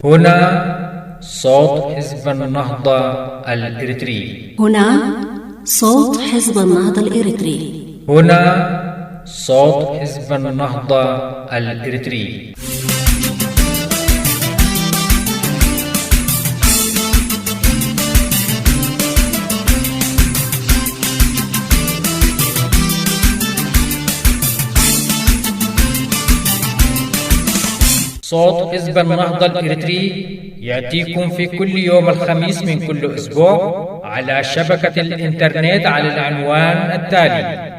هنا صوت حزب النهضة الإريتري. هنا صوت حزب النهضة الإريتري. هنا صوت حزب النهضة الإريتري. صوت حزب النهضة الإريتري يأتيكم في كل يوم الخميس من كل أسبوع على شبكة الإنترنت على العنوان التالي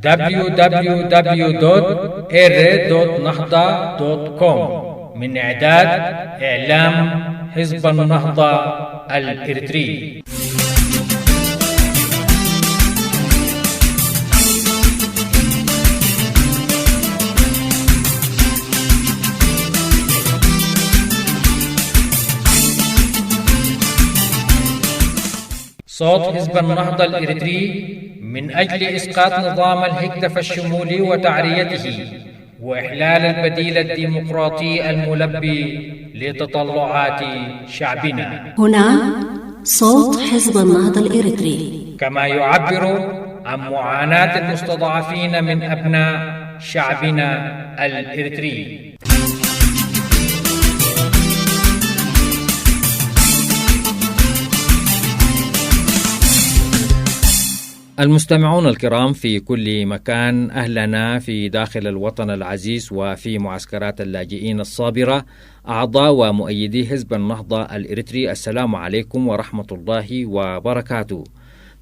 www.irre.nahda.com. من إعداد إعلام حزب النهضة الإريتري. صوت حزب النهضة الإريتري من أجل إسقاط نظام الهكتف الشمولي وتعريته وإحلال البديل الديمقراطي الملبي لتطلعات شعبنا. هنا صوت حزب النهضة الإريتري. كما يعبر عن معاناة المستضعفين من أبناء شعبنا الإريتري. المستمعون الكرام في كل مكان، أهلنا في داخل الوطن العزيز وفي معسكرات اللاجئين الصابرة، أعضاء ومؤيدي حزب النهضة الإريتري، السلام عليكم ورحمة الله وبركاته.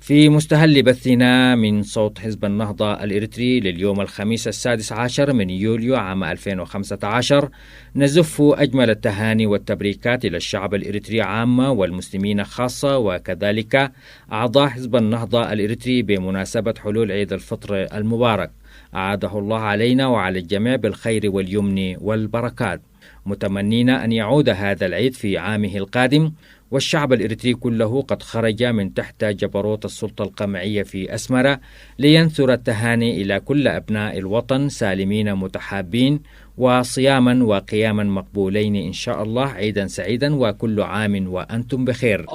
في مستهل بثنا من صوت حزب النهضة الإريتري لليوم الخميس 16 من يوليو عام 2015 نزف أجمل التهاني والتبريكات إلى الشعب الإريتري عامة والمسلمين خاصة، وكذلك أعضاء حزب النهضة الإريتري بمناسبة حلول عيد الفطر المبارك، أعاده الله علينا وعلى الجميع بالخير واليمن والبركات، متمنين أن يعود هذا العيد في عامه القادم والشعب الإريتري كله قد خرج من تحت جبروت السلطة القمعية في أسمرة لينثر التهاني إلى كل أبناء الوطن سالمين متحابين وصياما وقياما مقبولين إن شاء الله. عيدا سعيدا وكل عام وأنتم بخير. الله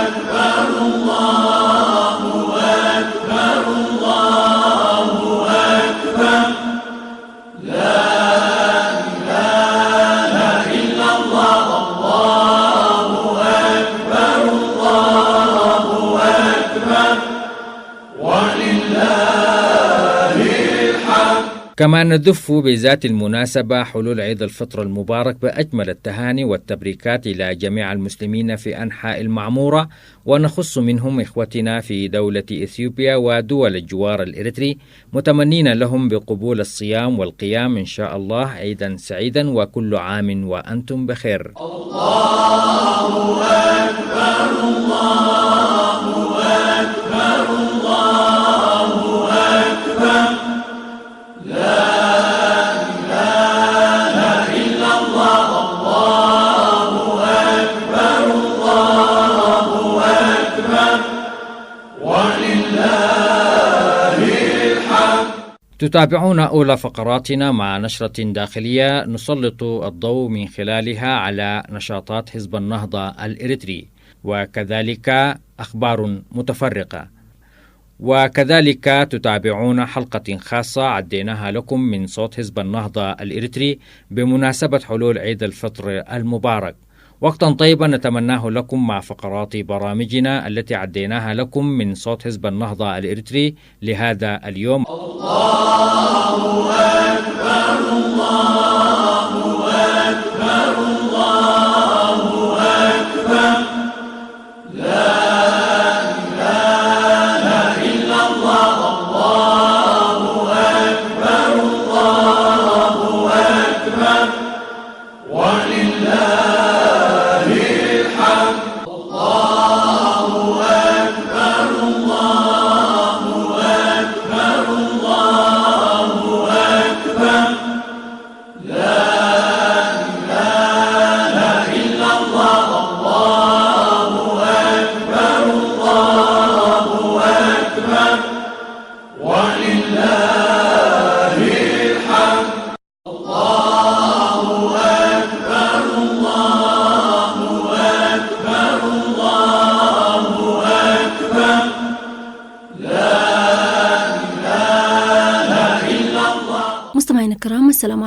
أكبر الله أكبر الله أكبر لا كما ندف بذات المناسبة حلول عيد الفطر المبارك بأجمل التهاني والتبريكات إلى جميع المسلمين في أنحاء المعمورة، ونخص منهم إخوتنا في دولة إثيوبيا ودول الجوار الإريتري، متمنين لهم بقبول الصيام والقيام إن شاء الله. عيدا سعيدا وكل عام وأنتم بخير. الله أكبر الله أكبر الله أكبر لا إله إلا الله الله أكبر الله أكبر ولله الحمد. تتابعون أولى فقراتنا مع نشرة داخلية نسلط الضوء من خلالها على نشاطات حزب النهضة الإريتري، وكذلك أخبار متفرقة، وكذلك تتابعون حلقة خاصة عديناها لكم من صوت حزب النهضة الإريتري بمناسبة حلول عيد الفطر المبارك. وقتا طيبا نتمناه لكم مع فقرات برامجنا التي عديناها لكم من صوت حزب النهضة الإريتري لهذا اليوم. الله أكبر الله أكبر الله أكبر لا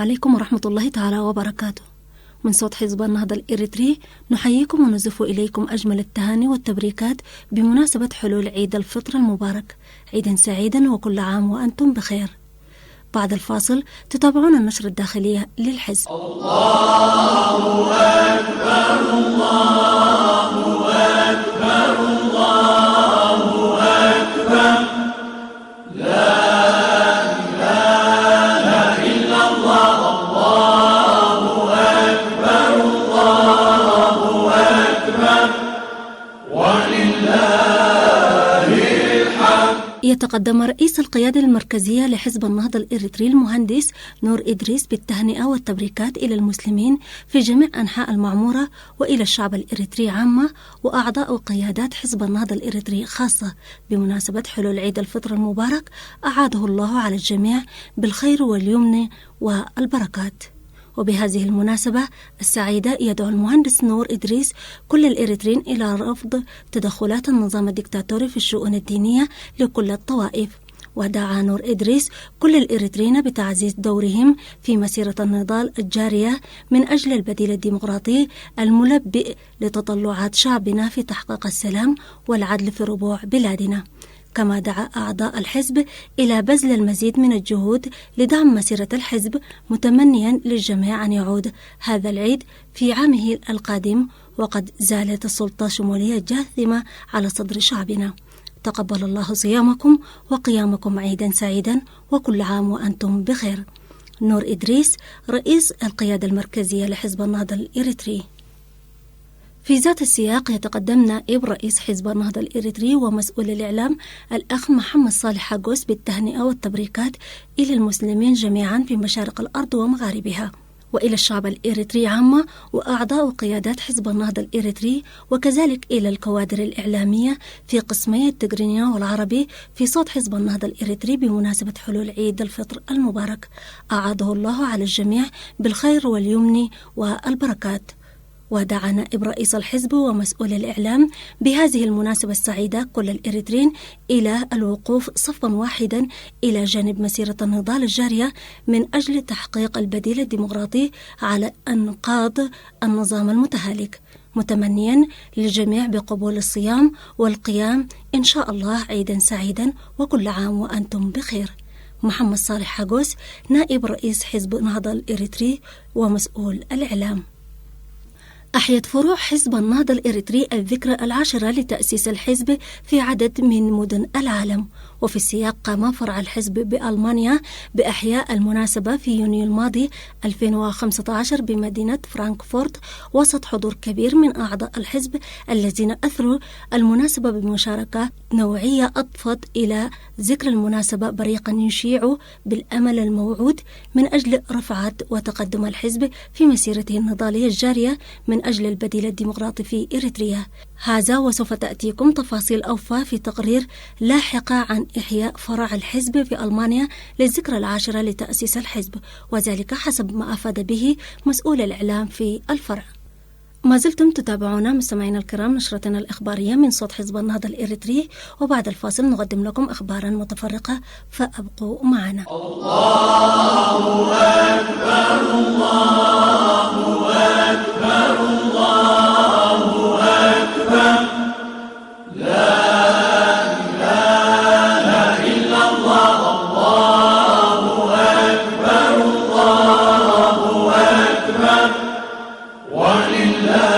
عليكم ورحمة الله تعالى وبركاته. من صوت حزب النهضة الإريتري نحييكم ونزف إليكم أجمل التهاني والتبريكات بمناسبة حلول عيد الفطر المبارك. عيدا سعيدا وكل عام وأنتم بخير. بعد الفاصل تتابعون النشر الداخلية للحزب. الله أكبر الله أكبر الله أكبر لا إله إلا الله الله أكبر الله أكبر ولله الحمد. يتقدم رئيس القيادة المركزية لحزب النهضة الإريتري المهندس نور إدريس بالتهنئة والتبريكات إلى المسلمين في جميع أنحاء المعمورة وإلى الشعب الإريتري عامة وأعضاء وقيادات حزب النهضة الإريتري خاصة بمناسبة حلول عيد الفطر المبارك، أعاده الله على الجميع بالخير واليمن والبركات. وبهذه المناسبة السعيدة يدعو المهندس نور إدريس كل الإريتريين إلى رفض تدخلات النظام الدكتاتوري في الشؤون الدينية لكل الطوائف. ودعا نور إدريس كل الإريتريين بتعزيز دورهم في مسيرة النضال الجارية من أجل البديل الديمقراطي الملبئ لتطلعات شعبنا في تحقيق السلام والعدل في ربوع بلادنا. كما دعا أعضاء الحزب إلى بذل المزيد من الجهود لدعم مسيرة الحزب، متمنيا للجميع أن يعود هذا العيد في عامه القادم وقد زالت السلطة شمولية جاثمة على صدر شعبنا. تقبل الله صيامكم وقيامكم عيدا سعيدا وكل عام وأنتم بخير. نور إدريس رئيس القيادة المركزية لحزب النهضة الإريتري. في ذات السياق يتقدم نائب رئيس حزب النهضة الإريتري ومسؤول الإعلام الأخ محمد صالح حاجوس بالتهنئة والتبريكات إلى المسلمين جميعا في مشارق الأرض ومغاربها وإلى الشعب الإريتري عامة وأعضاء وقيادات حزب النهضة الإريتري، وكذلك إلى الكوادر الإعلامية في قسمي التجرينية والعربي في صوت حزب النهضة الإريتري بمناسبة حلول عيد الفطر المبارك. أعاده الله على الجميع بالخير واليمن والبركات. ودعا نائب رئيس الحزب ومسؤول الإعلام بهذه المناسبة السعيدة كل الإريتريين إلى الوقوف صفا واحدا إلى جانب مسيرة النضال الجارية من أجل تحقيق البديل الديمقراطي على أنقاض النظام المتهالك، متمنيا للجميع بقبول الصيام والقيام إن شاء الله عيدا سعيدا وكل عام وأنتم بخير. محمد صالح حاجوس نائب رئيس حزب النهضة الإريتري ومسؤول الإعلام. أحيت فروع حزب النهضة الإريتري الذكرى 10 لتأسيس الحزب في عدد من مدن العالم. وفي السياق قام فرع الحزب بألمانيا بإحياء المناسبة في يونيو الماضي 2015 بمدينة فرانكفورت وسط حضور كبير من أعضاء الحزب الذين أثروا المناسبة بمشاركة نوعية أضفت إلى ذكر المناسبة بريقا يشيع بالأمل الموعود من أجل رفعة وتقدم الحزب في مسيرته النضالية الجارية من أجل البديل الديمقراطي في إريتريا. هذا وسوف تأتيكم تفاصيل أوفى في تقرير لاحقة عن إحياء فرع الحزب في ألمانيا للذكرى 10 لتأسيس الحزب، وذلك حسب ما أفاد به مسؤول الإعلام في الفرع. ما زلتم تتابعونا مستمعينا الكرام نشرتنا الإخبارية من صوت حزب النهضة الإريتري، وبعد الفاصل نقدم لكم أخبارا متفرقة فأبقوا معنا. الله أكبر الله أكبر الله أكبر لا إله إلا الله الله أكبر الله أكبر ولله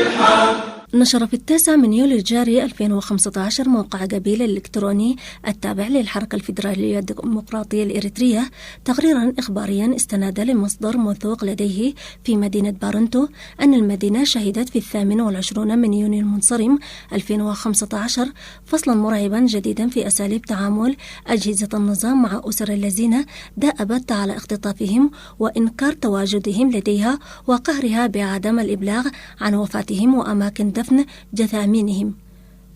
الحمد. نشر في 9 من يوليو الجاري 2015 موقع قبيل الإلكتروني التابع للحركة الفيدرالية الديمقراطية الإريترية تقريرا إخباريا استند لمصدر موثوق لديه في مدينة بارنتو أن المدينة شهدت في 28 من يونيو المنصرم 2015 فصلا مرعبا جديدا في أساليب تعامل أجهزة النظام مع أسر الذين دأبت على اختطافهم وإنكار تواجدهم لديها وقهرها بعدم الإبلاغ عن وفاتهم وأماكن دفن جثامينهم.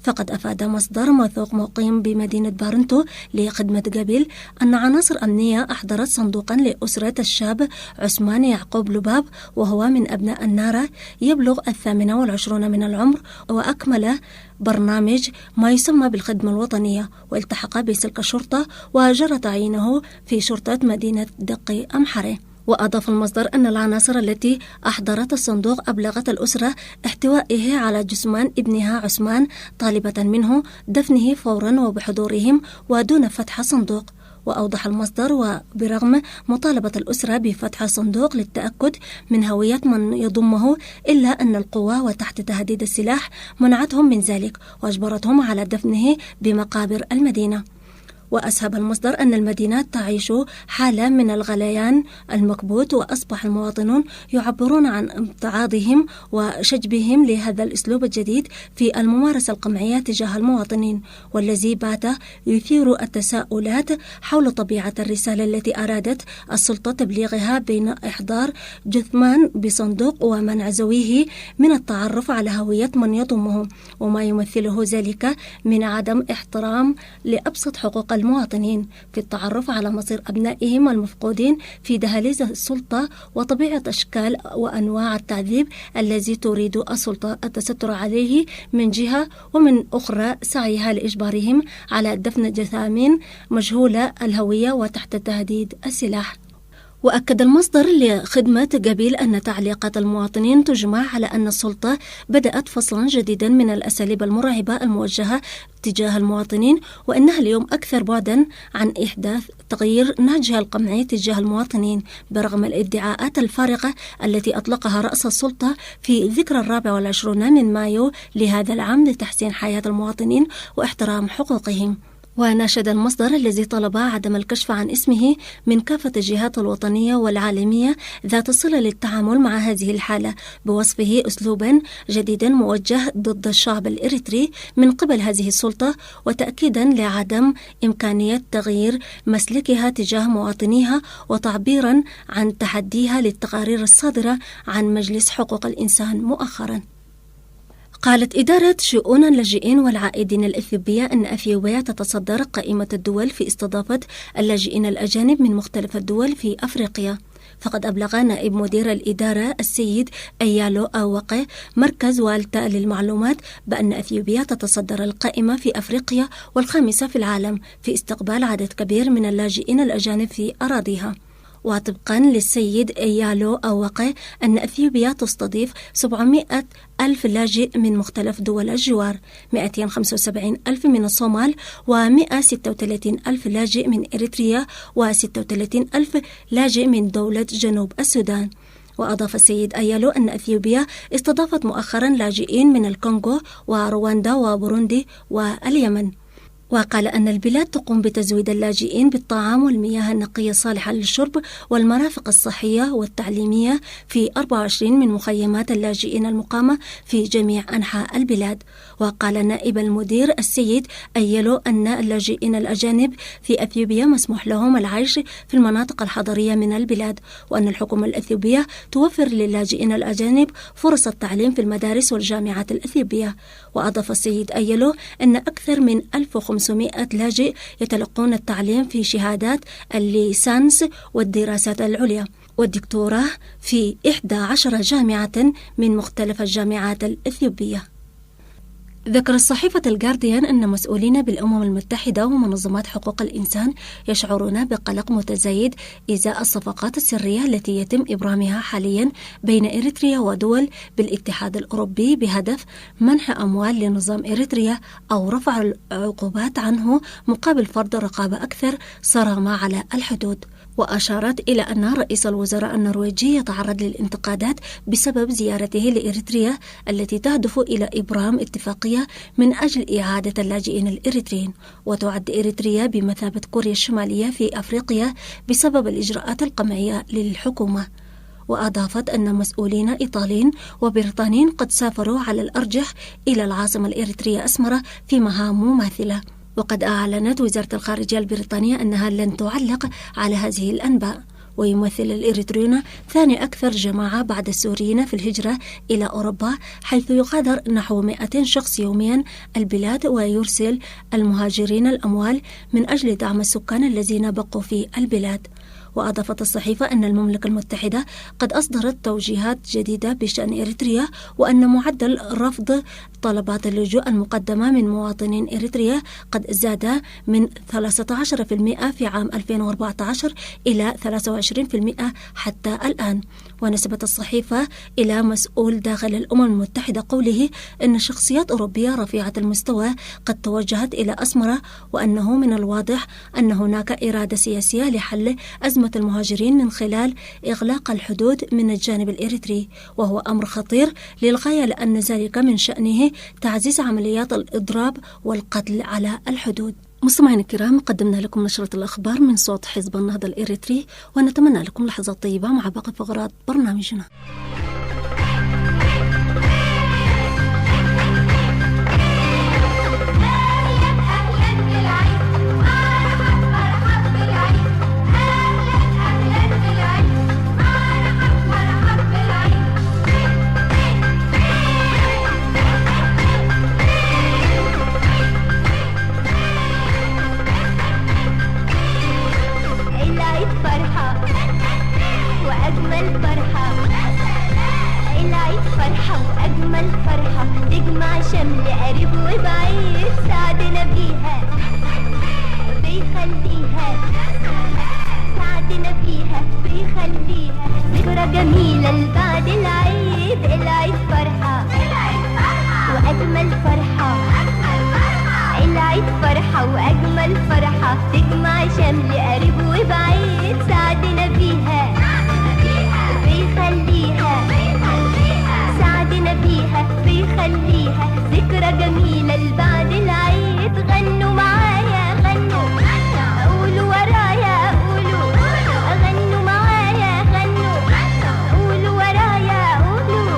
فقد أفاد مصدر موثوق مقيم بمدينة بارنتو لخدمة قبيل أن عناصر أمنية أحضرت صندوقا لأسرة الشاب عثمان يعقوب لباب، وهو من أبناء النارة يبلغ 28 من العمر، وأكمل برنامج ما يسمى بالخدمة الوطنية، والتحق بسلك الشرطة وجرى تعيينه في شرطة مدينة دقي أمحرة. وأضاف المصدر أن العناصر التي أحضرت الصندوق أبلغت الأسرة احتوائه على جثمان ابنها عثمان، طالبة منه دفنه فورا وبحضورهم ودون فتح صندوق. وأوضح المصدر وبرغم مطالبة الأسرة بفتح صندوق للتأكد من هوية من يضمه، إلا أن القوى وتحت تهديد السلاح منعتهم من ذلك وأجبرتهم على دفنه بمقابر المدينة. وأسهب المصدر أن المدينة تعيش حالة من الغليان المكبوت، وأصبح المواطنون يعبرون عن امتعاضهم وشجبهم لهذا الأسلوب الجديد في الممارسة القمعية تجاه المواطنين، والذي بات يثير التساؤلات حول طبيعة الرسالة التي أرادت السلطة تبليغها بين إحضار جثمان بصندوق ومنع ذويه من التعرف على هوية من يضمه، وما يمثله ذلك من عدم احترام لأبسط حقوق المواطنين في التعرف على مصير أبنائهم المفقودين في دهاليز السلطة، وطبيعة أشكال وأنواع التعذيب الذي تريد السلطة التستر عليه من جهة، ومن أخرى سعيها لإجبارهم على دفن جثامين مجهولة الهوية وتحت تهديد السلاح. وأكد المصدر لخدمة قبيل أن تعليقات المواطنين تجمع على أن السلطة بدأت فصلا جديدا من الأساليب المرعبة الموجهة تجاه المواطنين، وأنها اليوم أكثر بعدا عن إحداث تغيير نهجها القمعي تجاه المواطنين، برغم الادعاءات الفارغة التي أطلقها رأس السلطة في ذكرى 24 من مايو لهذا العام لتحسين حياة المواطنين واحترام حقوقهم. وناشد المصدر الذي طلب عدم الكشف عن اسمه من كافة الجهات الوطنية والعالمية ذات الصلة للتعامل مع هذه الحالة، بوصفه أسلوبا جديدا موجه ضد الشعب الإريتري من قبل هذه السلطة، وتأكيدا لعدم إمكانية تغيير مسلكها تجاه مواطنيها، وتعبيرا عن تحديها للتقارير الصادرة عن مجلس حقوق الإنسان مؤخرا. قالت إدارة شؤون اللاجئين والعائدين الإثيوبية أن أثيوبيا تتصدر قائمة الدول في استضافة اللاجئين الأجانب من مختلف الدول في أفريقيا. فقد أبلغ نائب مدير الإدارة السيد أيالو أوقي مركز والتا للمعلومات بأن أثيوبيا تتصدر القائمة في أفريقيا والخامسة في العالم في استقبال عدد كبير من اللاجئين الأجانب في أراضيها. وطبقا للسيد إيالو أوقي أن أثيوبيا تستضيف 700 ألف لاجئ من مختلف دول الجوار، 275 ألف من الصومال، و136 ألف لاجئ من إريتريا، و36 ألف لاجئ من دولة جنوب السودان. وأضاف السيد أيالو أن أثيوبيا استضافت مؤخرا لاجئين من الكونغو ورواندا وبوروندي واليمن. وقال أن البلاد تقوم بتزويد اللاجئين بالطعام والمياه النقية الصالحة للشرب والمرافق الصحية والتعليمية في 24 من مخيمات اللاجئين المقامة في جميع أنحاء البلاد. وقال نائب المدير السيد أيالو أن اللاجئين الأجانب في أثيوبيا مسموح لهم العيش في المناطق الحضرية من البلاد، وأن الحكومة الأثيوبية توفر للاجئين الأجانب فرص التعليم في المدارس والجامعات الأثيوبية. وأضاف السيد أيالو أن أكثر من 1500 لاجئ يتلقون التعليم في شهادات الليسانس والدراسات العليا والدكتوراه في 11 جامعة من مختلف الجامعات الإثيوبية. ذكر الصحيفة الجارديان أن مسؤولين بالأمم المتحدة ومنظمات حقوق الإنسان يشعرون بقلق متزايد إزاء الصفقات السرية التي يتم إبرامها حاليا بين إريتريا ودول بالاتحاد الأوروبي بهدف منح أموال لنظام إريتريا أو رفع العقوبات عنه مقابل فرض رقابة أكثر صرامة على الحدود. وأشارت إلى أن رئيس الوزراء النرويجي يتعرض للانتقادات بسبب زيارته لإريتريا التي تهدف إلى إبرام اتفاقية من أجل إعادة اللاجئين الإريتريين. وتعد إريتريا بمثابة كوريا الشمالية في أفريقيا بسبب الإجراءات القمعية للحكومة. وأضافت أن مسؤولين إيطاليين وبريطانيين قد سافروا على الأرجح إلى العاصمة الإريترية أسمرة في مهام مماثلة. وقد أعلنت وزارة الخارجية البريطانية أنها لن تعلق على هذه الأنباء. ويمثل الإريتريون ثاني أكثر جماعة بعد السوريين في الهجرة إلى أوروبا، حيث يغادر نحو 200 شخص يوميا البلاد، ويرسل المهاجرين الأموال من أجل دعم السكان الذين بقوا في البلاد. وأضافت الصحيفة أن المملكة المتحدة قد أصدرت توجيهات جديدة بشأن إريتريا، وأن معدل رفض طلبات اللجوء المقدمة من مواطنين إريتريا قد زاد من 13% في عام 2014 إلى 23% حتى الآن. ونسبت الصحيفة إلى مسؤول داخل الأمم المتحدة قوله أن شخصيات أوروبية رفيعة المستوى قد توجهت إلى أسمرة، وأنه من الواضح أن هناك إرادة سياسية لحل أزمة المهاجرين من خلال إغلاق الحدود من الجانب الإريتري، وهو أمر خطير للغاية، لأن ذلك من شأنه تعزيز عمليات الإضراب والقتل على الحدود. مستمعين الكرام، قدمنا لكم نشرة الأخبار من صوت حزب النهضة الإريتري، ونتمنى لكم لحظات طيبة مع باقي فقرات برنامجنا. أجمل فرحة تجمع شمل قريب وبعيد، سعدنا بيها بيخليها، سعدنا بيها بيخليها ذكرى جميلة لبعد العيد. العيد فرحة وأجمل فرحة، العيد فرحة وأجمل فرحة تجمع شمل قريب وبعيد، سعدنا بيها بيخليها، سعدنا بيها بيخليها ذكرى جميلة لبعد العيد. غنوا معايا غنوا، قولوا ورايا قولوا، غنوا معايا غنوا، قولوا ورايا قولوا.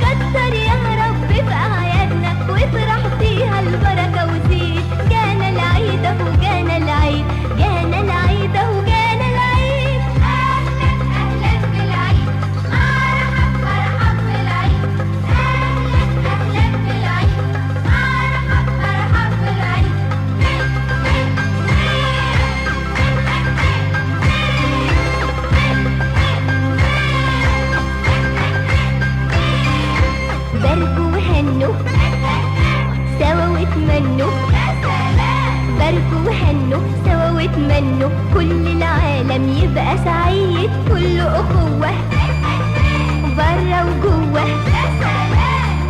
كتر يا رب في أعيادنا وافرح فيها البركة وزيد. جانا العيد أهو جانا العيد، جانا العيد أهو جانا العيد. أهلا أهلا بالعيد، مرحب مرحب بالعيد، أهلا أهلا بالعيد، مرحب مرحب بالعيد. باركوا وهنوا سوا واتمنوا، باركوا وهنوا سوا واتمنوا كل العالم يبقى سعيد. كل أخوة برا وجوه،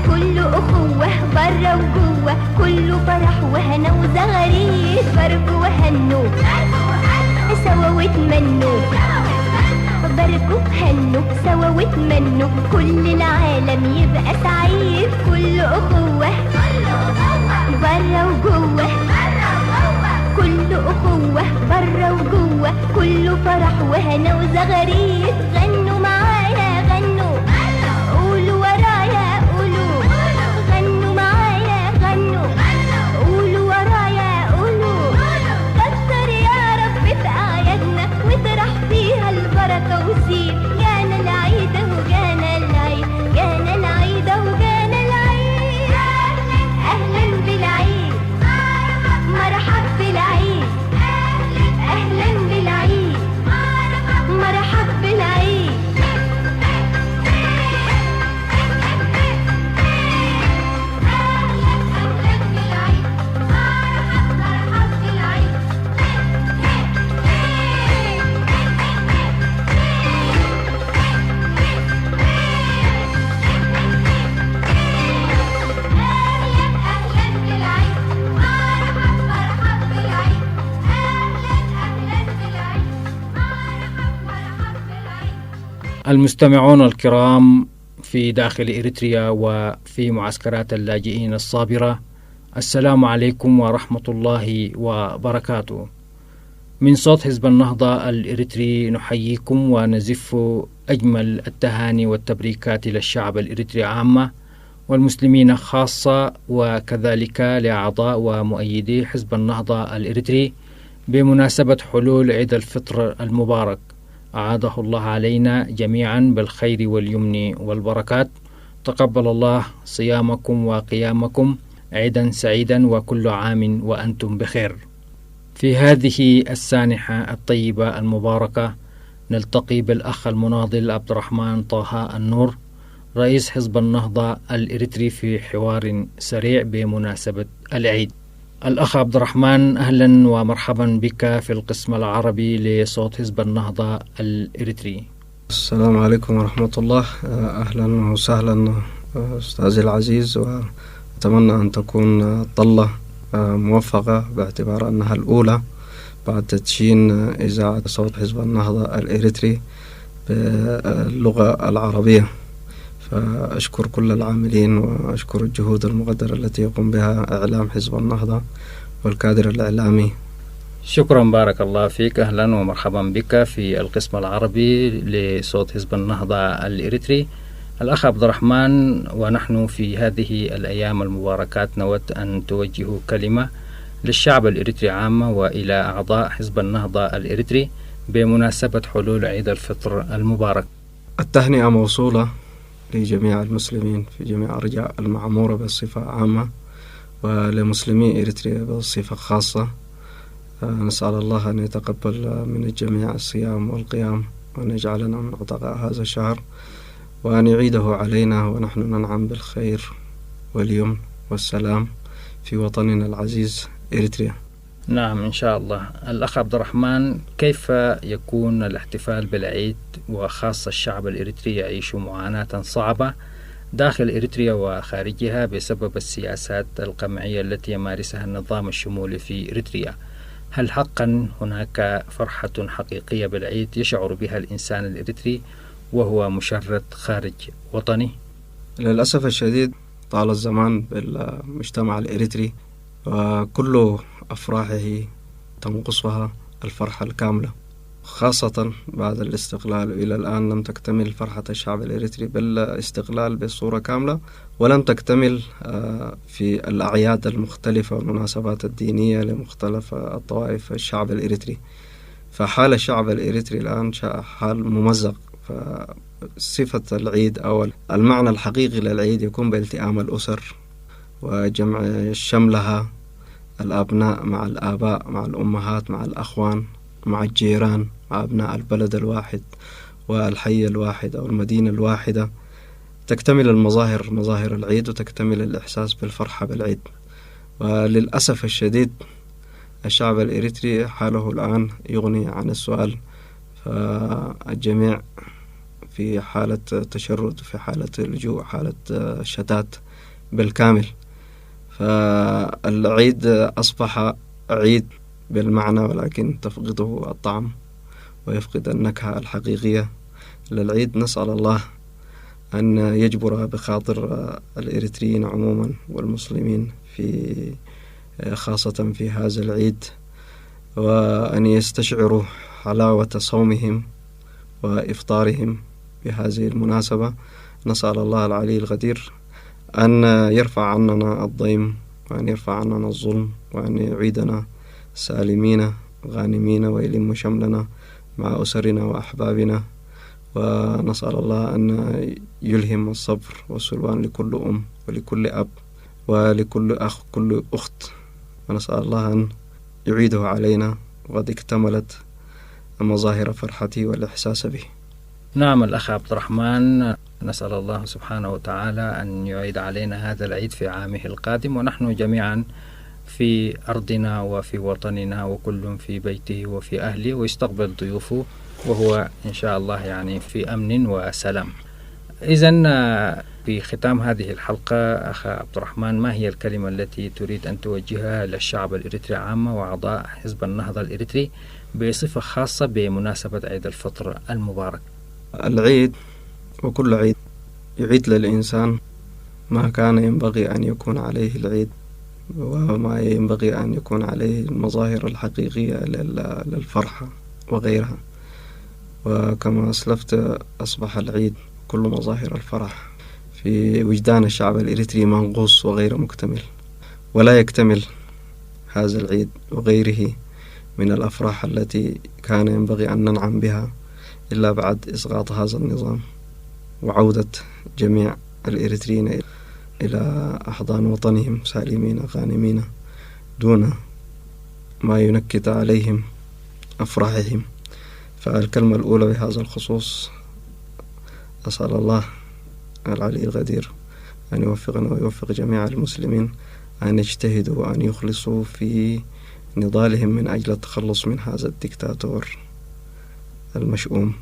كل أخوة برا وجوه، كله فرح وهنا وزغاريد. باركوا وهنوا سوا واتمنوا، باركوا وهنوا سوا واتمنوا كل العالم يبقى سعيد. كل أخوة برا وجوه، كل أخوة برا وجوه، كله فرح وهنا وزغاريد. غنوا معايا غنوا، قولوا ورايا قولوا، غنوا معايا غنوا، قولوا ورايا قولوا. كتر يا رب في أعيادنا واطرح فيها البركة وزيد. جانا العيد أهو جانا العيد، جانا العيد أهو جانا العيد. أهلا بالعيد، مرحب بالعيد، أهلا بالعيد، مرحب بالعيد. المستمعون الكرام في داخل إريتريا وفي معسكرات اللاجئين الصابرة، السلام عليكم ورحمة الله وبركاته. من صوت حزب النهضة الإريتري نحييكم ونزف أجمل التهاني والتبريكات للشعب الإريتري عامة والمسلمين خاصة، وكذلك لأعضاء ومؤيدي حزب النهضة الإريتري بمناسبة حلول عيد الفطر المبارك أعاده الله علينا جميعا بالخير واليمن والبركات. تقبل الله صيامكم وقيامكم، عيدا سعيدا وكل عام وأنتم بخير. في هذه السانحة الطيبة المباركة نلتقي بالأخ المناضل عبد الرحمن طه النور، رئيس حزب النهضة الإريتري، في حوار سريع بمناسبة العيد. الأخ عبد الرحمن، أهلا ومرحبا بك في القسم العربي لصوت حزب النهضة الإريتري. السلام عليكم ورحمة الله. أهلا وسهلا أستاذي العزيز، وأتمنى أن تكون طلة موفقة باعتبار أنها الأولى بعد تدشين إذاعة صوت حزب النهضة الإريتري باللغة العربية. فأشكر كل العاملين وأشكر الجهود المقدرة التي يقوم بها إعلام حزب النهضة والكادر الإعلامي. شكرا، بارك الله فيك. أهلا ومرحبا بك في القسم العربي لصوت حزب النهضة الإريتري. الأخ عبد الرحمن، ونحن في هذه الأيام المباركات نود أن توجه كلمة للشعب الإريتري عامة وإلى أعضاء حزب النهضة الإريتري بمناسبة حلول عيد الفطر المبارك. التهنئة موصولة لجميع المسلمين في جميع أرجاء المعمورة بصفة عامة، ولمسلمي إريتريا بصفة خاصة. نسأل الله أن يتقبل من الجميع الصيام والقيام، وأن يجعلنا من عتقاء هذا الشهر، وأن يعيده علينا ونحن ننعم بالخير واليمن والسلام في وطننا العزيز إريتريا. نعم إن شاء الله. الأخ عبد الرحمن، كيف يكون الاحتفال بالعيد وخاصة الشعب الإريتري يعيش معاناة صعبة داخل إريتريا وخارجها بسبب السياسات القمعية التي يمارسها النظام الشمولي في إريتريا؟ هل حقا هناك فرحة حقيقية بالعيد يشعر بها الإنسان الإريتري وهو مشرد خارج وطنه؟ للأسف الشديد طال الزمان بالمجتمع الإريتري، وكل أفراحه تنقصها الفرحة الكاملة، خاصة بعد الاستقلال. إلى الآن لم تكتمل فرحة الشعب الإريتري بالاستقلال بصورة كاملة، ولم تكتمل في الأعياد المختلفة والمناسبات الدينية لمختلف الطوائف الشعب الإريتري. فحال الشعب الإريتري الآن حال ممزق. فصفة العيد أو المعنى الحقيقي للعيد يكون بالتئام الأسر وجمع شملها، الأبناء مع الآباء، مع الأمهات، مع الأخوان، مع الجيران، مع أبناء البلد الواحد والحي الواحد أو المدينة الواحدة. تكتمل المظاهر، مظاهر العيد، وتكتمل الإحساس بالفرحة بالعيد. وللأسف الشديد الشعب الإريتري حاله الآن يغني عن السؤال. فالجميع في حالة تشرد، في حالة لجوء، حالة شتات بالكامل. فالعيد أصبح عيد بالمعنى، ولكن تفقده الطعم ويفقد النكهة الحقيقية للعيد. نسأل الله أن يجبر بخاطر الإريتريين عموما والمسلمين في خاصة في هذا العيد، وأن يستشعروا حلاوة صومهم وإفطارهم بهذه المناسبة. نسأل الله العلي القدير أن يرفع عننا الضيم، وأن يرفع عننا الظلم، وأن يعيدنا سالمين غانمين، ويلم شملنا مع أسرنا وأحبابنا. ونسأل الله أن يلهم الصبر والسلوان لكل أم ولكل أب ولكل أخ، كل أخت. ونسأل الله أن يعيده علينا، وقد اكتملت مظاهر فرحته والإحساس به. نعم الأخ عبد الرحمن، نسأل الله سبحانه وتعالى أن يعيد علينا هذا العيد في عامه القادم، ونحن جميعا في أرضنا وفي وطننا، وكل في بيته وفي أهله، ويستقبل ضيوفه وهو إن شاء الله يعني في أمن وسلام. إذن في ختام هذه الحلقة أخ عبد الرحمن، ما هي الكلمة التي تريد أن توجهها للشعب الإريتري عامة وأعضاء حزب النهضة الإريتري بصفة خاصة بمناسبة عيد الفطر المبارك؟ العيد وكل عيد يعيد للإنسان ما كان ينبغي أن يكون عليه العيد، وما ينبغي أن يكون عليه المظاهر الحقيقية للفرحة وغيرها. وكما أسلفت، أصبح العيد كل مظاهر الفرح في وجدان الشعب الإريتري منقوص وغير مكتمل، ولا يكتمل هذا العيد وغيره من الأفراح التي كان ينبغي أن ننعم بها إلا بعد إسقاط هذا النظام وعودة جميع الإريتريين إلى أحضان وطنهم سالمين غانمين دون ما ينكد عليهم أفراحهم. فالكلمة الأولى بهذا الخصوص أسأل الله العلي القدير أن يوفقنا ويوفق جميع المسلمين أن يجتهدوا وأن يخلصوا في نضالهم من أجل التخلص من هذا الدكتاتور المشؤوم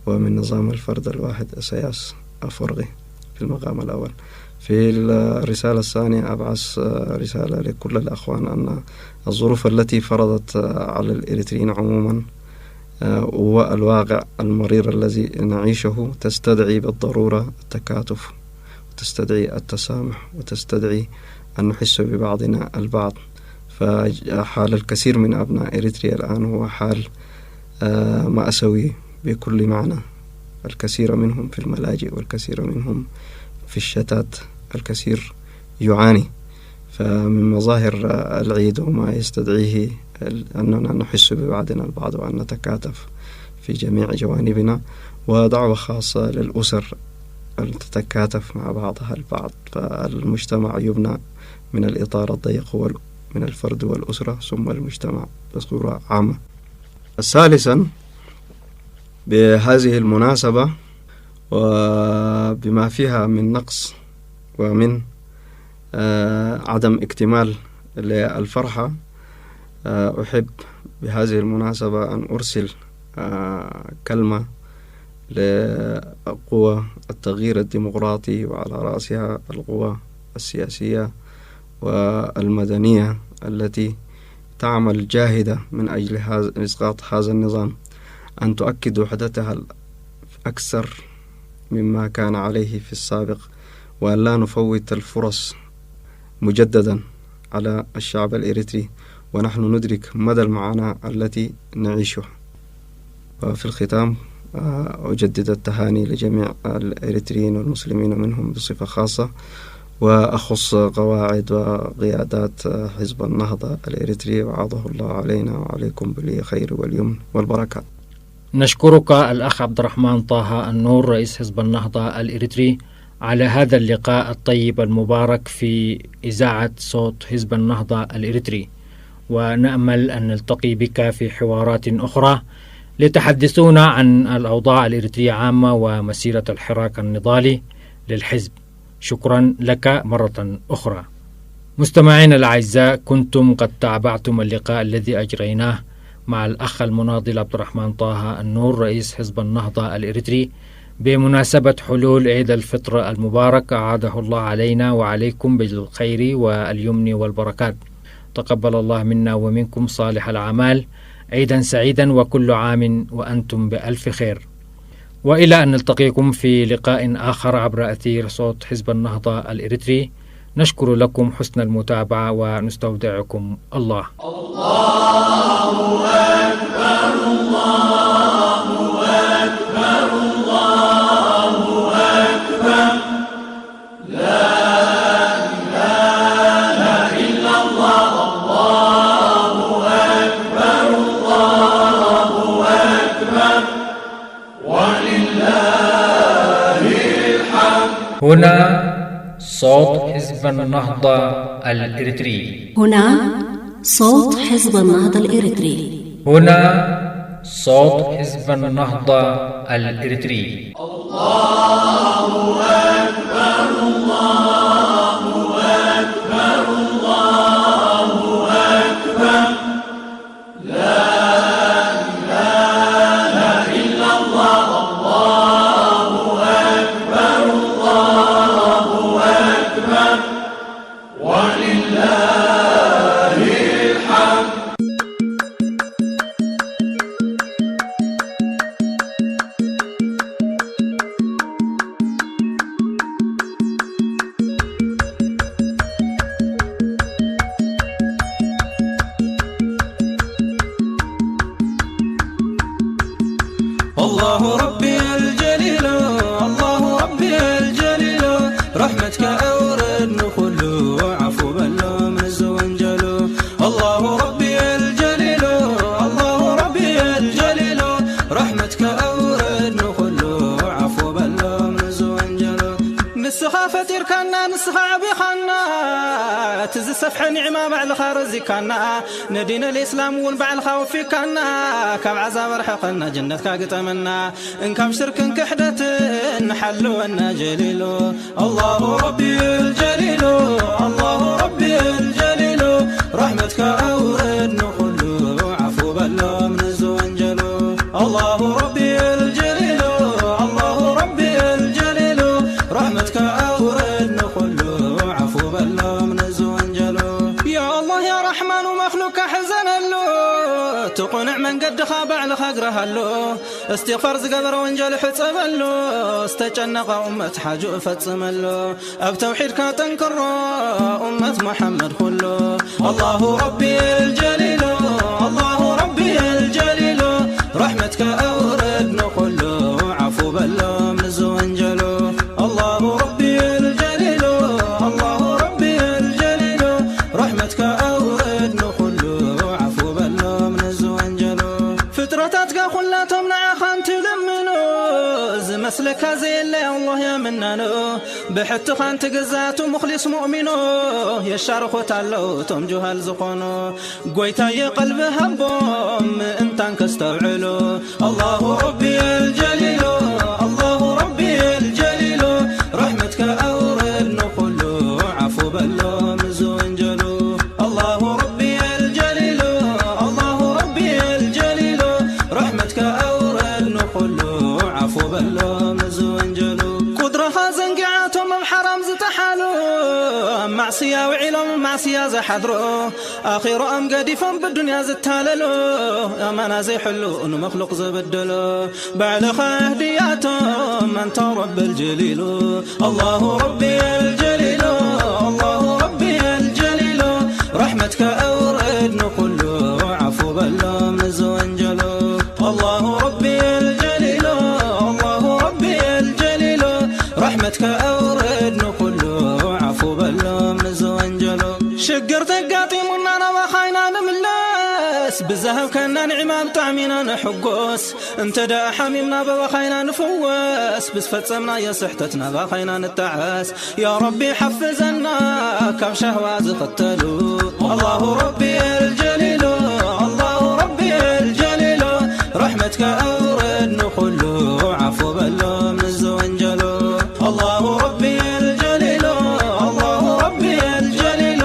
ومن نظام الفرد الواحد السياس أفرغي في المقام الأول. في الرسالة الثانية أبعث رسالة لكل الأخوان أن الظروف التي فرضت على الإريتريين عموما والواقع المرير الذي نعيشه تستدعي بالضرورة التكاتف وتستدعي التسامح وتستدعي أن نحس ببعضنا البعض. فحال الكثير من أبناء إريتريا الآن هو حال مأساوي بكل معنى. الكثير منهم في الملاجئ والكثير منهم في الشتات، الكثير يعاني. فمن مظاهر العيد وما يستدعيه أننا نحس ببعضنا البعض وأن نتكاتف في جميع جوانبنا، ودعوة خاصة للأسر أن تتكاتف مع بعضها البعض. فالمجتمع يبنى من الإطار الضيق من الفرد والأسرة ثم المجتمع بصورة عامة. ثالثا بهذه المناسبة وبما فيها من نقص ومن عدم اكتمال للفرحة، أحب بهذه المناسبة أن أرسل كلمة لقوى التغيير الديمقراطي وعلى رأسها القوى السياسية والمدنية التي تعمل جاهدة من أجل إسقاط هذا النظام، أن تؤكد وحدتها أكثر مما كان عليه في السابق، وأن لا نفوت الفرص مجددا على الشعب الإريتري ونحن ندرك مدى المعاناة التي نعيشها. وفي الختام أجدد التهاني لجميع الإريتريين والمسلمين منهم بصفة خاصة، وأخص قواعد وقيادات حزب النهضة الإريتري، وعاضه الله علينا وعليكم بالخير واليمن والبركات. نشكرك الأخ عبد الرحمن طه النور رئيس حزب النهضة الإريتري على هذا اللقاء الطيب المبارك في إذاعة صوت حزب النهضة الإريتري، ونأمل أن نلتقي بك في حوارات أخرى لتحدثونا عن الأوضاع الإريترية عامة ومسيرة الحراك النضالي للحزب. شكرا لك مرة أخرى. مستمعينا الأعزاء، كنتم قد تابعتم اللقاء الذي أجريناه مع الأخ المناضل عبد الرحمن طه النور رئيس حزب النهضة الإريتري بمناسبة حلول عيد الفطر المبارك، أعاده الله علينا وعليكم بالخير واليمن والبركات. تقبل الله منا ومنكم صالح الأعمال. عيدا سعيدا وكل عام وأنتم بألف خير، وإلى أن نلتقيكم في لقاء آخر عبر أثير صوت حزب النهضة الإريتري. نشكر لكم حسن المتابعة ونستودعكم الله. الله أكبر الله أكبر الله أكبر، لا إله إلا الله، الله أكبر الله أكبر ولله الحمد. هنا صوت حزب النهضة الإريتري. هنا صوت حزب النهضة الإريتري. هنا صوت حزب النهضة الإريتري. الله أكبر الله أكبر الله أكبر، لا إله إلا الله، الله أكبر الله أكبر ولله الحمد. نصافة إركانا نسخع بخانا تزسفح نعمة بعد خارزكانا ندين الإسلام والبعل خوفكانا كم عذاب رحقنا جنة كاقتمنا إن كم شرك كحدة نحلونا جليلو الله ربي الجليل الله ربي الجليل رحمتك أورد نخلو عفو بلو من الزوانجلو الله ربي الجليل الله ربي الجليل رحمتك أورد نخلو عفو بلو من الزوانجلو يا الله يا رحمن ومخلوق حزن اللو تقنع من قد خابع لخقرها اللو استغفر زقبر وانجل حتسب اللو استجنق أمة حاجو فتسم اللو أبتوحيد كاتنكر أمة محمد خلو الله ربي الجليل الله ربي الجليل رحمتك أورد نخلو عفو بلو من الزوانجلو الله ربي الجليل الله ربي الجليل رحمتك أورد نخلو عفو بلو من الزوانجلو فترتاتك خلاتهم نعخان تلمنو زمسلك زي اللي الله يمنانو بحت خان تقزات مخلص مؤمنو يشارخو تالو توم جهال زخونو قويتا يقلب هبوم انتان كستوعلو الله ربي الجليل الله ربي الجليل رحمتك أورد نخلو عفو بلو من زوانجلو الله ربي الجليل الله ربي الجليل رحمتك أورد نخلو عفو بلو من زوانجلو قدرها زنقعاتهم حرام زتحالو معصية وعلم معصية زحضرو آخر أم قديفهم بالدنيا زتاللو أمانا زي حلو أنو مخلوق زبدلو بعد خهدياتهم أنت رب الجليل الله ربي الجليل الله ربي الجليل رحمتك أورد نخلو عفو بلو من زوانجلو الله ربي الجليل الله ربي الجليل رحمتك أورد نخلو عفو بلو من زوانجلو شقرت قاطي مننا وخاينا نملس بزهب كنا نعمة بطعمنا نحقوس انت دا حميمنا بوخاينا نفوس بس فتسمنا يا صحتتنا بخاينا نتعاس يا ربي حفزنا كم شهوة زقتلو الله ربي الجليل الله ربي الجليل رحمتك أورد نخلو عفو بلو من الزوانجلو الله ربي الجليل الله ربي الجليل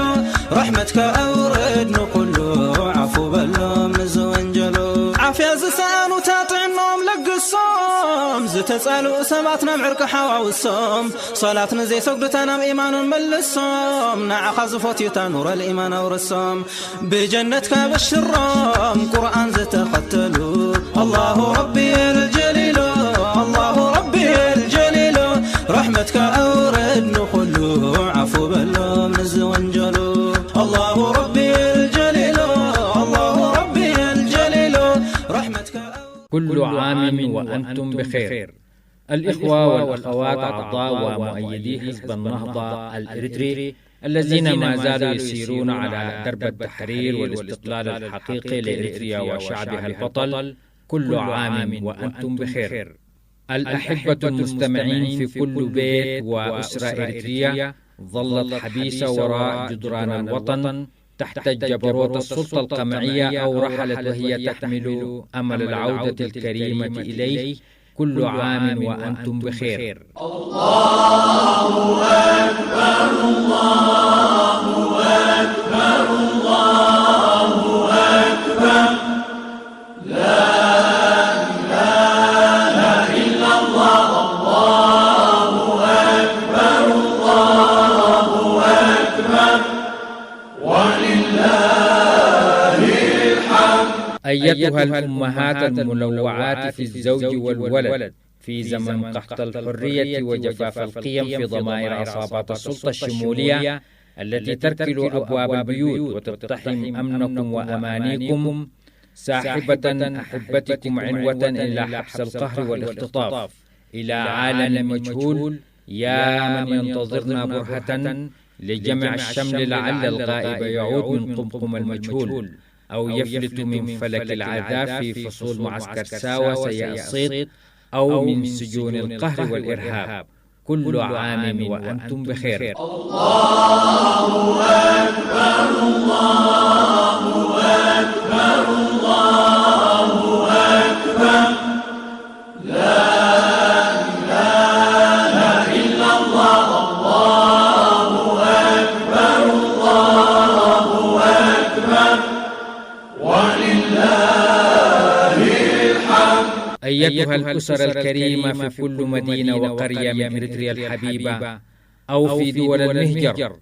رحمتك أورد نخلو عفو بلو من الزوانجلو عافية زسان وتاطع النوم لقصوم زتسألوا سماتنا معرك حواوسوم صلاتنا زي سقدتنا إيمان ملسوم نع خزفوت يتنور الإيمان ورسوم بجنتك بالشرام قرآن زتقتلوا الله ربي الجليل الله ربي الجليل رحمتك أورد نخلو عفو بلو من الزوانجلو الله ربي الجليل الله ربي الجليل رحمتك كل عام وأنتم بخير. الإخوة والأخوات أعضاء ومؤيدي حزب النهضة الإريتري الذين ما زالوا يسيرون على درب التحرير والاستقلال الحقيقي لإريتريا وشعبها البطل، كل عام وأنتم بخير. الأحبة المستمعين في كل بيت وأسرة إريتريا ظلت حبيسة وراء جدران الوطن تحت جبروت السلطة القمعية أو رحلت وهي تحمل أمل العودة الكريمة إليه. كل عام وأنتم بخير. الله أكبر الله أكبر الله أكبر لا إله إلا الله الله أكبر الله أكبر ولله الحمد. أيتها الأمهات الملوعات في الزوج والولد في زمن قحط الحرية وجفاف القيم في ضمائر عصابات السلطة الشمولية التي تركل أبواب البيوت وتقتحم أمنكم وأمانيكم، ساحبة أحبتكم عنوة إلى حبس القهر والاختطاف إلى عالم مجهول، يا من ينتظرنا برهة لجمع الشمل لعل الغائب يعود من قمقم المجهول أو يفلت من فلك العذاب في فصول معسكر ساوى سيئ الصيد أو من سجون القهر والإرهاب. كل عام وأنتم بخير. الله أكبر الله أكبر الله أكبر لا إله إلا الله الله أكبر الله أكبر ولله الحمد. أيتها الأسر الكريمة في كل مدينة وقرية من إريتريا الحبيبة أو في دول المهجر،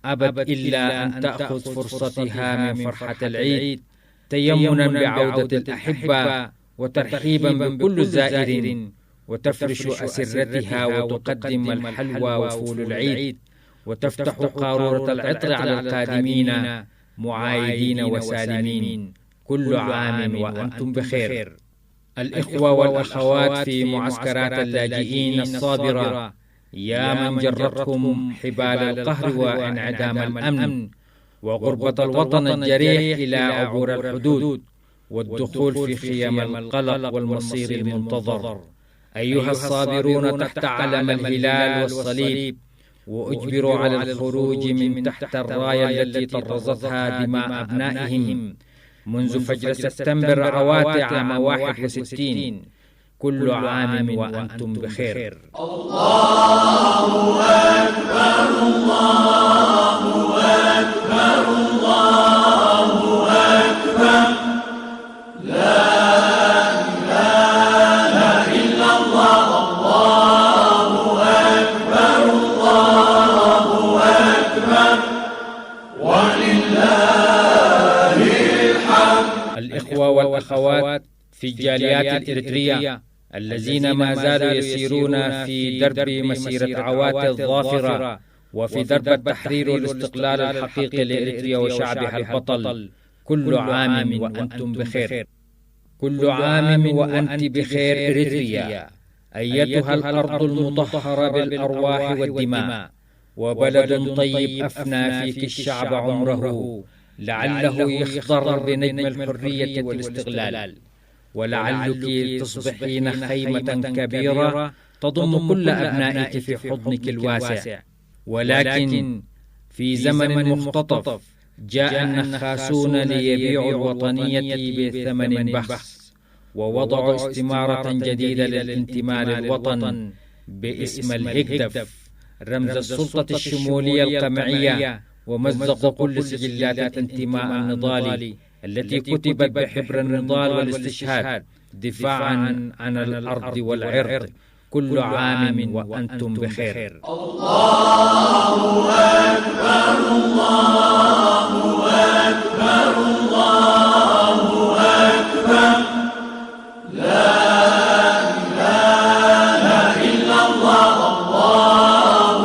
أبت إلا أن تأخذ فرصتها من فرحة العيد تيمنا بعودة الأحبة وترحيبا بكل زائر، وتفرش أسرتها وتقدم الحلوى وفول العيد، وتفتح قارورة العطر على القادمين معايدين وسالمين. كل عام وأنتم بخير. الإخوة والأخوات في معسكرات اللاجئين الصابرة، يا من جرتكم حبال القهر وانعدام الأمن وغربة الوطن الجريح إلى عبور الحدود والدخول في خيام القلق والمصير المنتظر، أيها الصابرون تحت علم الهلال والصليب، وأجبروا على الخروج من تحت الراية التي طرزتها دماء أبنائهم منذ فجر سبتمبر عواتع عام 61. كل عام وأنتم بخير. الله أكبر الله أكبر الله أكبر لا إله إلا الله الله أكبر الله أكبر ولله الحمد. الإخوة والأخوات في الجاليات الإريترية الذين ما زالوا يسيرون في درب مسيرة عواتل الظافرة وفي درب التحرير والاستقلال الحقيقي لإريتريا وشعبها البطل، كل عام وأنتم بخير. كل عام وأنت بخير إريتريا، أيتها الأرض المطهرة بالأرواح والدماء، وبلد طيب أفنى فيك الشعب عمره لعله يخضر بنجم الحرية والاستقلال، ولعلك تصبحين خيمة كبيرة تضم كل أبنائك في حضنك الواسع. ولكن في زمن مختطف جاء النخاسون ليبيعوا الوطنية بثمن بخس، ووضعوا استمارة جديدة للانتماء للوطن باسم الهكدف، رمز السلطة الشمولية القمعية، ومزقوا كل سجلات الانتماء النضالي التي كتبت بحبر النضال والاستشهاد دفاعا عن الأرض والعرض. كل عام وأنتم بخير. الله أكبر الله أكبر الله أكبر لا إله إلا الله الله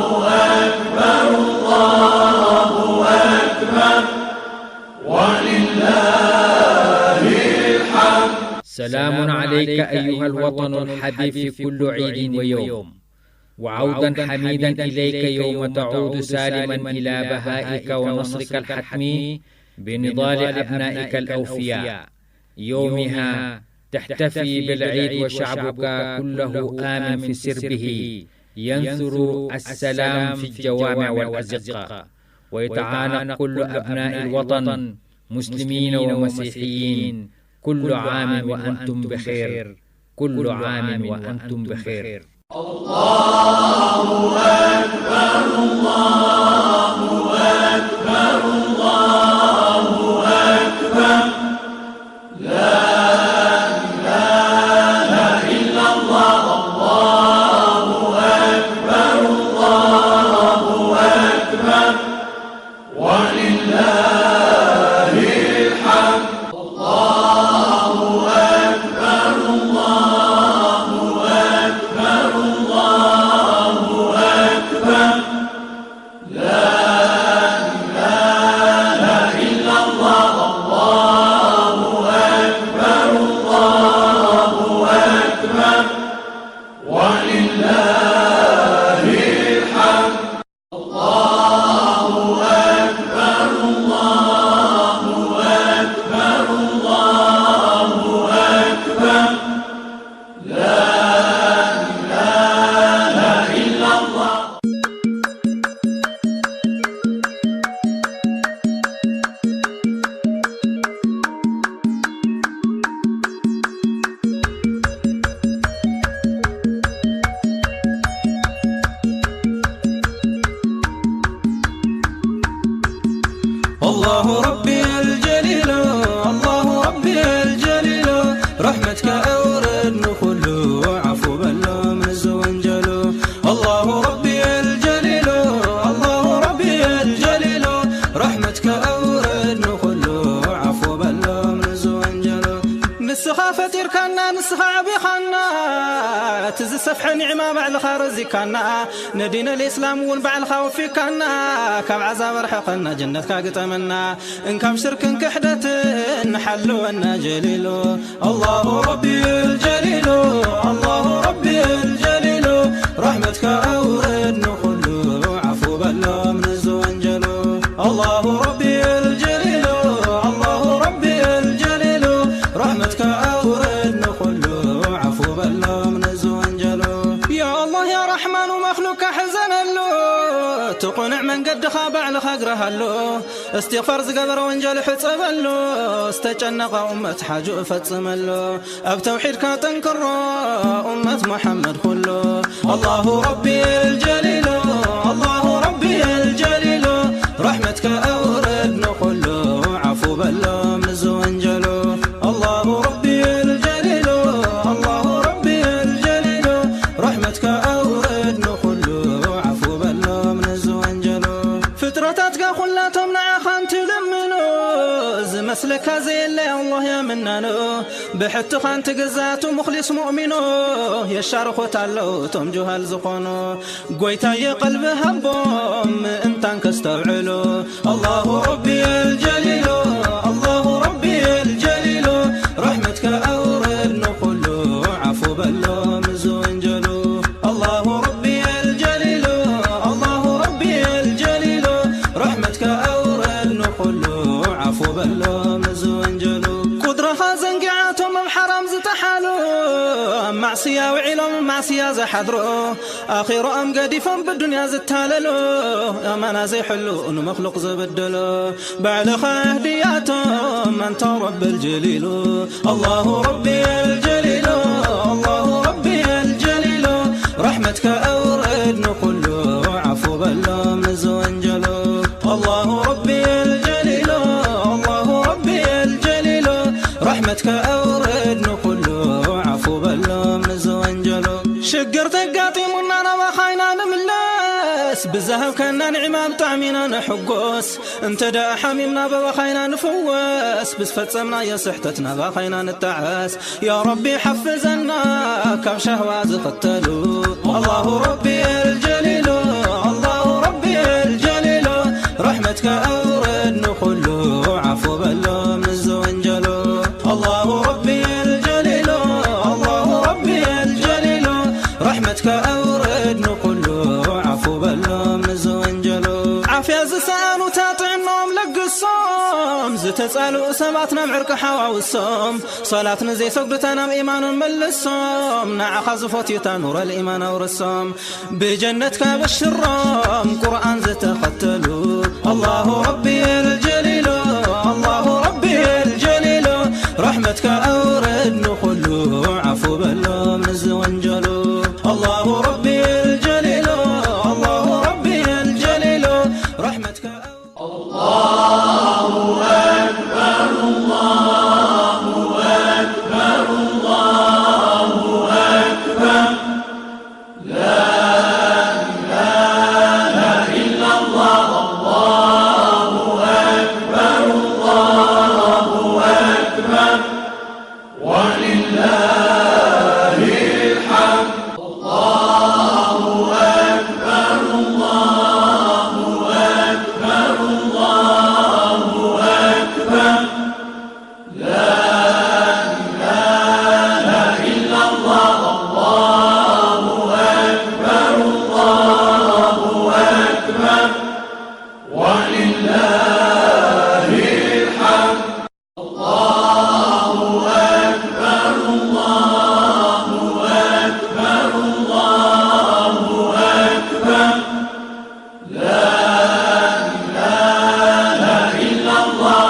أكبر الله أكبر ولله الحمد. سلام عليك أيها الوطن الحبيب في كل عيد ويوم، وعودا حميدا إليك يوم تعود سالما إلى بهائك ونصرك الحتمي بنضال أبنائك الأوفياء. يومها تحتفي بالعيد وشعبك كله آمن في سربه، ينثر السلام في الجوامع والأزقة، ويتعانق كل أبناء الوطن مسلمين ومسيحيين. كل عام وأنتم بخير. كل عام وأنتم بخير. الله أكبر الله أكبر الله أكبر لا إله إلا الله الله أكبر الله أكبر ولله الحمد. الله أكبر الله أكبر الله سفح نعمة بعد خارزكنا ندين الإسلام والبعل خوفكنا كم عذاب رحقنا جنة كاقتمنا إن كم شرك كحدة نحلونا جليلو الله ربي الجليل الله ربي الجليل رحمتك أورد نخلو عفو بلو من الزوانجلو الله ربي الجليل الله ربي الجليل رحمتك أورد نخلو عفو بلو من الزوانجلو يا الله يا رحمن ومخلوق حزن اللو تقنع من قد خابع لخقرها له استغفار زقبر وانجل حصب له استجنق أمة حاجو فتسم له أب توحيد كاتنكر أمة محمد كله الله ربي الجليل الله ربي الجليل رحمتك أورد نخله عفو بله من الزوانجلو الله ربي الجليل الله ربي الجليل رحمتك أورد نخله عفو بله من الزوانجلو فترتك خلاتهم نعخان تلمنو زمسلك زي اللي الله يمنانو بحت خان تقزات مخلص مؤمنو يشارخو تالو توم جهال زخونو قويتا يقلب هبوم انتان كستوعلو الله ربي الجليل الله ربي الجليل رحمتك أورد نقلو عفو بلو مزونجلو الله ربي الجليل الله ربي الجليل رحمتك أورد نقلو عفو بلو مزونجلو قدرها زنقعاتهم بحرام زتحالو معصية وعلم معصية زحضرو آخر أم قديفهم بالدنيا زتاللو أمانا زي حلو أنو مخلوق زبدلو بعد خهدياتهم أنت رب الجليل الله ربي الجليل الله ربي الجليل رحمتك أورد نقلو عفو بلو مزونجلو الله ربي الجليل الله ربي الجليل رحمتك أورد نقلو عفو بلو مزونجلو شقرت قاطي مننا وخاينا نملس بزهب كنا نعمة بطعمنا نحقوس انت دا حميمنا بوخاينا نفوس بس فتسمنا يا صحتتنا بخاينا نتعاس يا ربي حفزنا كم شهوة زقتلو الله ربي الجليل الله ربي الجليل رحمتك أورد نخلو عفو بلو من الزوانجلو الله ربي الجليل الله ربي الجليل رحمتك أورد نقلو عفو بلو من الزوانجلو عافية زسان وتاطع النوم لقصوم زتسألوا سباتنا معرك حواوسهم صلاتنا زي سقدتنا إيمان ملسهم نع خزفت يتنور الإيمان ورسهم بجنتك بالشرام قرآن زتقتلوا الله ربي الجليل الله ربي الجليل رحمتك أورد نخلو عفو بلو من الزوانجلو الله ربي الجليل الله ربي الجليل رحمتك الله أكبر الله أكبر الله أكبر لا إله إلا الله الله أكبر الله أكبر ولله الحمد الله أكبر الله أكبر الله أكبر لا إله إلا الله الله أكبر الله أكبر ولله الحمد الله أكبر الله أكبر الله أكبر لا إله إلا الله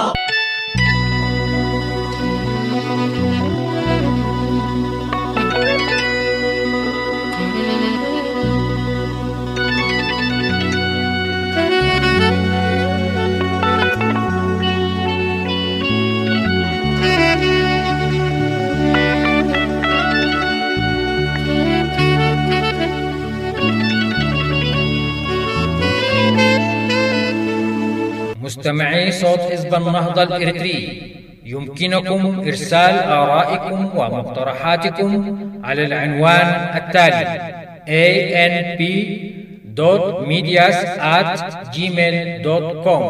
مستمعي صوت حزب النهضة الإريتري يمكنكم إرسال آرائكم ومقترحاتكم على العنوان التالي anp.medias@gmail.com.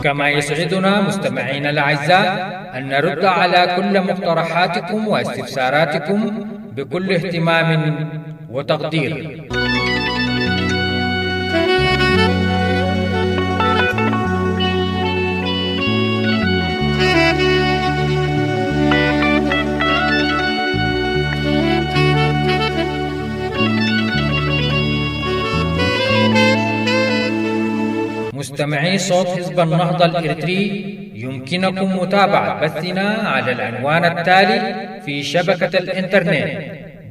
كما يسعدنا مستمعينا الأعزاء أن نرد على كل مقترحاتكم واستفساراتكم بكل اهتمام وتقدير. مستمعي صوت حزب النهضة الإريتري، يمكنكم متابعة بثنا على العنوان التالي في شبكة الإنترنت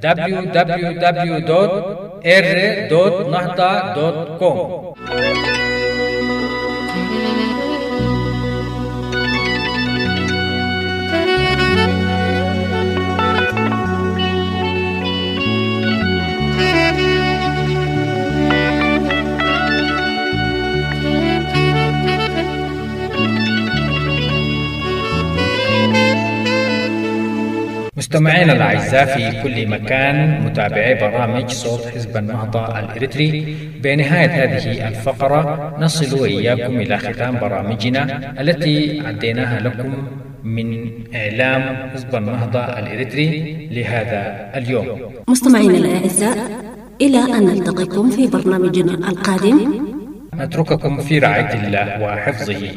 www.r.nahda.com. مستمعينا الأعزاء في كل مكان، متابعي برامج صوت حزب النهضة الإريتري، بنهاية هذه الفقرة نصل وإياكم إلى ختام برامجنا التي عديناها لكم من إعلام حزب النهضة الإريتري لهذا اليوم. مستمعينا الأعزاء، إلى أن نلتقيكم في برنامجنا القادم، نترككم في رعاية الله وحفظه.